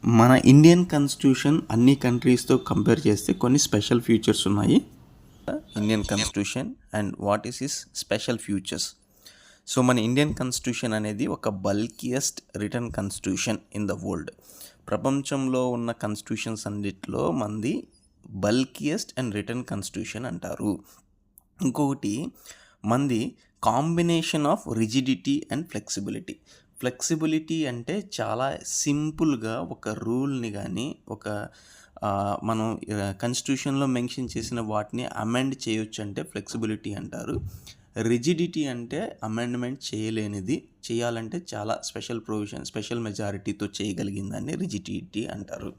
మన Indian constitution అన్ని కంట్రీస్తో compare చేస్తే కొన్ని స్పెషల్ ఫీచర్స్ ఉన్నాయి. Indian constitution and what is his special features. So మన ఇండియన్ కాన్స్టిట్యూషన్ అనేది ఒక bulkiest written constitution in the world. ప్రపంచంలో ఉన్న కాన్స్టిట్యూషన్స్ అన్నిటిలో మంది బల్కియెస్ట్ అండ్ రిటర్న్ కాన్స్టిట్యూషన్ అంటారు. ఇంకొకటి మంది combination of rigidity and flexibility. Flexibility అంటే చాలా సింపుల్గా ఒక రూల్ని కానీ మనం కాన్స్టిట్యూషన్లో మెన్షన్ చేసిన వాటిని అమెండ్ చేయొచ్చు అంటే ఫ్లెక్సిబిలిటీ అంటారు. రిజిడిటీ అంటే అమెండ్మెంట్ చేయలేనిది, చేయాలంటే చాలా స్పెషల్ మెజారిటీతో చేయగలిగిందాన్ని రిజిడిటీ అంటారు.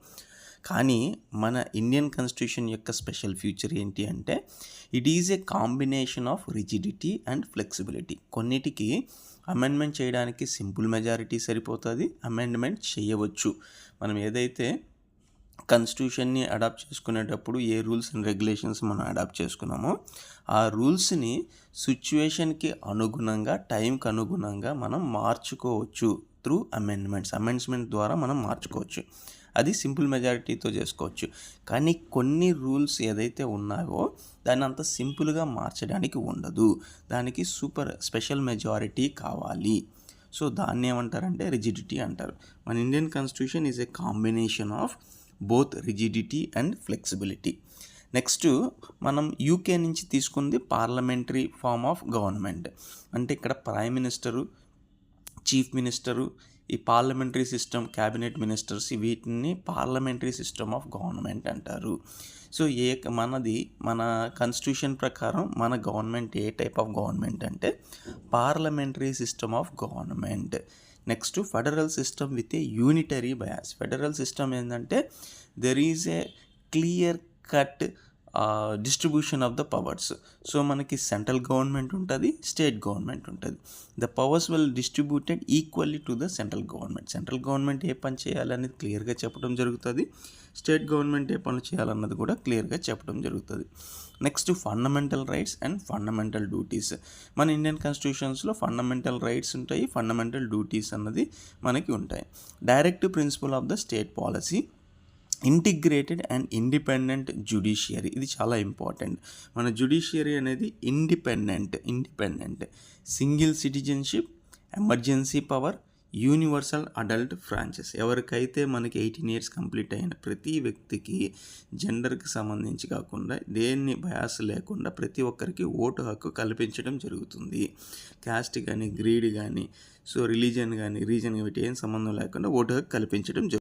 కానీ మన ఇండియన్ కాన్స్టిట్యూషన్ యొక్క స్పెషల్ ఫీచర్ ఏంటి అంటే it is a combination of rigidity and flexibility. కొన్నిటికి అమెండ్మెంట్ చేయడానికి సింపుల్ మెజారిటీ సరిపోతుంది, అమెండ్మెంట్ చేయవచ్చు. మనం ఏదైతే కాన్స్టిట్యూషన్ని అడాప్ట్ చేసుకునేటప్పుడు ఏ రూల్స్ అండ్ రెగ్యులేషన్స్ మనం అడాప్ట్ చేసుకున్నామో ఆ రూల్స్ని సిచ్యువేషన్కి అనుగుణంగా, టైంకి అనుగుణంగా మనం మార్చుకోవచ్చు త్రూ అమెండ్మెంట్ ద్వారా మనం మార్చుకోవచ్చు. అది సింపుల్ మెజారిటీతో చేసుకోవచ్చు. కానీ కొన్ని రూల్స్ ఏదైతే ఉన్నాయో దాన్ని అంత సింపుల్గా మార్చడానికి ఉండదు, దానికి స్పెషల్ మెజారిటీ కావాలి. సో దాన్ని ఏమంటారంటే రిజిడిటీ అంటారు. మన Indian constitution is a combination of both rigidity and flexibility. Next మనం యూకే నుంచి తీసుకుంది పార్లమెంటరీ ఫార్మ్ ఆఫ్ గవర్నమెంట్. అంటే ఇక్కడ ప్రైమ్ మినిస్టరు, చీఫ్ మినిస్టరు, ఈ పార్లమెంటరీ సిస్టమ్, క్యాబినెట్ మినిస్టర్స్, వీటిని పార్లమెంటరీ సిస్టమ్ ఆఫ్ గవర్నమెంట్ అంటారు. సో మన కాన్స్టిట్యూషన్ ప్రకారం మన government a type of government అంటే parliamentary system of government. Next federal system with a unitary bias. Federal system ఏంటంటే there is a clear cut distribution of the powers. So మనకి central government ఉంటుంది, state government ఉంటుంది. The powers will distributed equally to the central government. Central government ఏ పని చేయాలనేది క్లియర్గా చెప్పడం జరుగుతుంది, స్టేట్ గవర్నమెంట్ ఏ పనులు చేయాలన్నది కూడా క్లియర్గా చెప్పడం జరుగుతుంది. Next fundamental rights and fundamental duties. మన ఇండియన్ కాన్స్టిట్యూషన్స్లో ఫండమెంటల్ రైట్స్ ఉంటాయి, ఫండమెంటల్ డ్యూటీస్ అన్నది మనకి ఉంటాయి. Direct principle of the state policy, integrated and independent judiciary. ఇది చాలా ఇంపార్టెంట్. మన జ్యుడిషియరీ అనేది independent, single citizenship, emergency power, universal adult franchise. ఎవరికైతే మనకి 18 years కంప్లీట్ అయిన ప్రతి వ్యక్తికి జెండర్కి సంబంధించి కాకుండా దేన్ని బయాస్ లేకుండా ప్రతి ఒక్కరికి ఓటు హక్కు కల్పించడం జరుగుతుంది. క్యాస్ట్ కానీ, గ్రీడ్ కానీ, రిలీజన్ కానీ, రీజన్ వీటి ఏం సంబంధం లేకుండా ఓటు హక్కు కల్పించడం జరుగుతుంది.